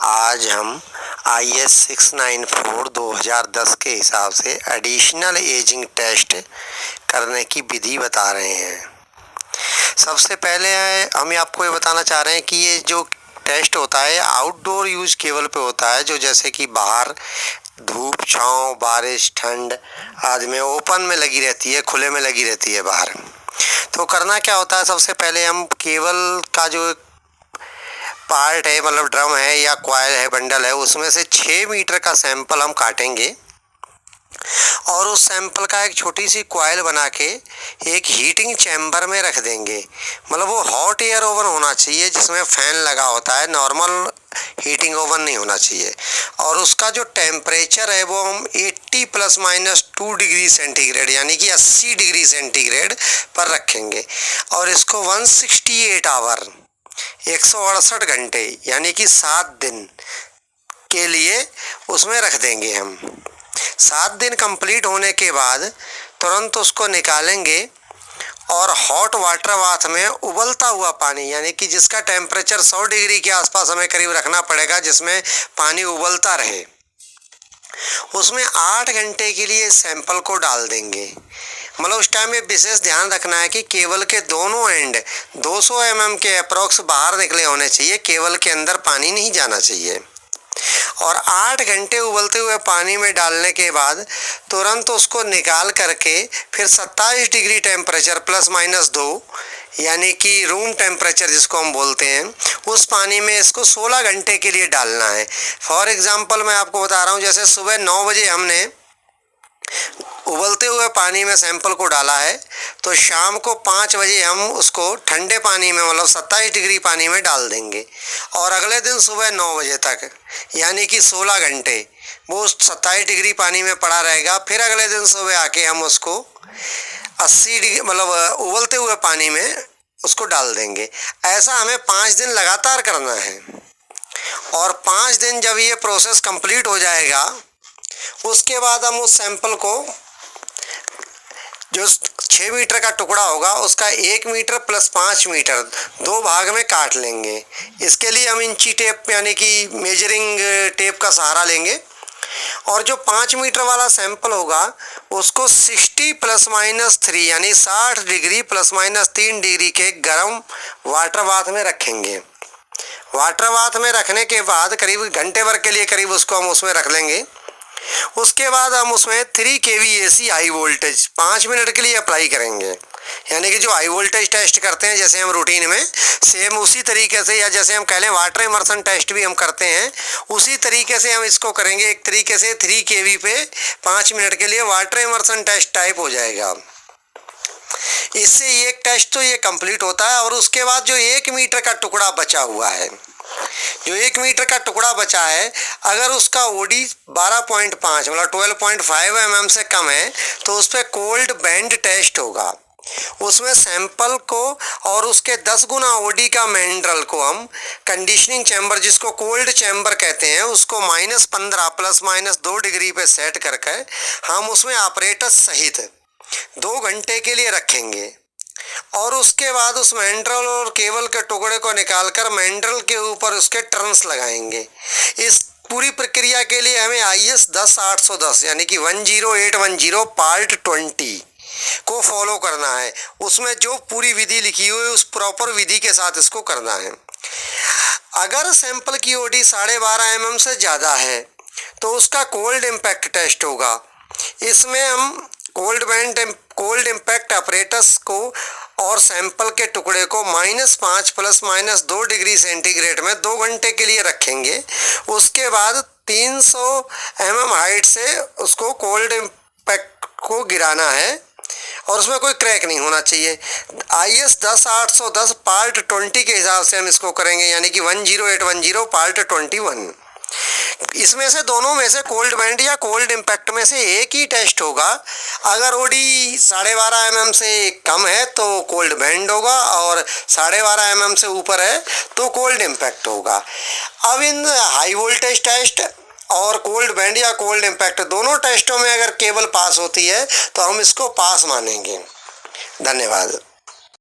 आज हम IS 694 2010 के हिसाब से एडिशनल एजिंग टेस्ट करने की विधि बता रहे हैं। सबसे पहले हम आपको ये बताना चाह रहे हैं कि ये जो टेस्ट होता है आउटडोर यूज केवल पे होता है, जो जैसे कि बाहर धूप छाँव बारिश ठंड आदि में ओपन में लगी रहती है, खुले में लगी रहती है बाहर। तो करना क्या होता है, सबसे पहले हम केबल का जो पार्ट है, मतलब ड्रम है या कॉइल है, बंडल है, उसमें से 6 मीटर का सैंपल हम काटेंगे और उस सैंपल का एक छोटी सी कॉइल बना के एक हीटिंग चैम्बर में रख देंगे। मतलब वो हॉट एयर ओवन होना चाहिए जिसमें फैन लगा होता है, नॉर्मल हीटिंग ओवन नहीं होना चाहिए। और उसका जो टेम्परेचर है वो हम 80 ± 2 डिग्री सेंटीग्रेड यानी कि 80 डिग्री सेंटीग्रेड पर रखेंगे और इसको 168 आवर 168 घंटे यानी कि 7 दिन के लिए उसमें रख देंगे हम। 7 दिन कंप्लीट होने के बाद तुरंत उसको निकालेंगे और हॉट वाटर बाथ में उबलता हुआ पानी, यानी कि जिसका टेम्परेचर 100 डिग्री के आसपास हमें करीब रखना पड़ेगा, जिसमें पानी उबलता रहे, उसमें 8 घंटे के लिए सैंपल को डाल देंगे। मतलब उस टाइम में विशेष ध्यान रखना है कि केबल के दोनों एंड 200 mm के अप्रॉक्स बाहर निकले होने चाहिए, केबल के अंदर पानी नहीं जाना चाहिए। और 8 घंटे उबलते हुए पानी में डालने के बाद तुरंत उसको निकाल करके फिर 27 डिग्री टेम्परेचर ±2 यानी कि रूम टेम्परेचर जिसको हम बोलते हैं, उस पानी में इसको 16 घंटे के लिए डालना है। फॉर एग्जांपल मैं आपको बता रहा हूँ, जैसे सुबह 9 बजे हमने उबलते हुए पानी में सैंपल को डाला है तो शाम को 5 बजे हम उसको ठंडे पानी में, मतलब 27 डिग्री पानी में डाल देंगे और अगले दिन सुबह 9 बजे तक यानी कि 16 घंटे वो 27 डिग्री पानी में पड़ा रहेगा। फिर अगले दिन सुबह आके हम उसको 80 डिग्री, मतलब उबलते हुए पानी में उसको डाल देंगे। ऐसा हमें 5 दिन लगातार करना है और 5 दिन जब ये प्रोसेस कंप्लीट हो जाएगा उसके बाद हम उस सैंपल को, जो 6 मीटर का टुकड़ा होगा, उसका 1 मीटर + 5 मीटर 2 भाग में काट लेंगे। इसके लिए हम इंची टेप यानी कि मेजरिंग टेप का सहारा लेंगे और जो 5 मीटर वाला सैंपल होगा उसको 60 ± 3 यानी 60 डिग्री ±3 डिग्री के गर्म वाटर बाथ में रखेंगे। वाटर बाथ में रखने के बाद करीब घंटे भर के लिए करीब उसको हम उसमें रख लेंगे। उसके बाद हम उसमें 3 kV AC high voltage 5 minute के लिए अप्लाई करेंगे। यानी कि जो हाई वोल्टेज टेस्ट करते हैं जैसे हम रूटीन में, सेम उसी तरीके से, या जैसे हम कह लें वाटर इमर्शन टेस्ट भी हम करते हैं, उसी तरीके से हम इसको करेंगे। एक तरीके से 3 kV पे 5 मिनट के लिए वाटर इमर्शन टेस्ट टाइप हो जाएगा। इससे एक टेस्ट तो ये कंप्लीट होता है और उसके बाद जो 1 मीटर का टुकड़ा बचा हुआ है, जो 1 मीटर का टुकड़ा बचा है, अगर उसका ओडी 12.5 मतलब 12.5 mm से कम है तो उस पर कोल्ड बैंड टेस्ट होगा। उसमें सैंपल को और उसके 10 गुना ओडी का मिनरल को हम कंडीशनिंग चैम्बर, जिसको कोल्ड चैम्बर कहते हैं, उसको -15 ± 2 डिग्री पे सेट करके हम उसमें ऑपरेटर सहित 2 घंटे के लिए रखेंगे और उसके बाद उस मैंड्रल और केबल के टुकड़े को निकालकर मैंड्रल के ऊपर उसके टर्न्स लगाएंगे। इस पूरी प्रक्रिया के लिए हमें IS 10810 यानी कि 10810 पार्ट 20 को फॉलो करना है। उसमें जो पूरी विधि लिखी हुई है उस प्रॉपर विधि के साथ इसको करना है। अगर सैंपल की ओडी 12.5 mm से ज़्यादा है तो उसका कोल्ड इम्पैक्ट टेस्ट होगा। इसमें हम कोल्ड इम्पैक्ट ऑपरेटर्स को और सैंपल के टुकड़े को -5 ± 2 डिग्री सेंटीग्रेड में 2 घंटे के लिए रखेंगे। उसके बाद 300 mm हाइट से उसको कोल्ड इम्पैक्ट को गिराना है और उसमें कोई क्रैक नहीं होना चाहिए। IS 10810 पार्ट 20 के हिसाब से हम इसको करेंगे, यानी कि 10810 पार्ट 21। इसमें से दोनों में से कोल्ड बैंड या कोल्ड इम्पैक्ट में से एक ही टेस्ट होगा। अगर ओडी 12.5 mm से कम है तो कोल्ड बैंड होगा और 12.5 mm से ऊपर है तो कोल्ड इम्पैक्ट होगा। अब इन हाई वोल्टेज टेस्ट और कोल्ड बैंड या कोल्ड इम्पैक्ट दोनों टेस्टों में अगर केबल पास होती है तो हम इसको पास मानेंगे। धन्यवाद।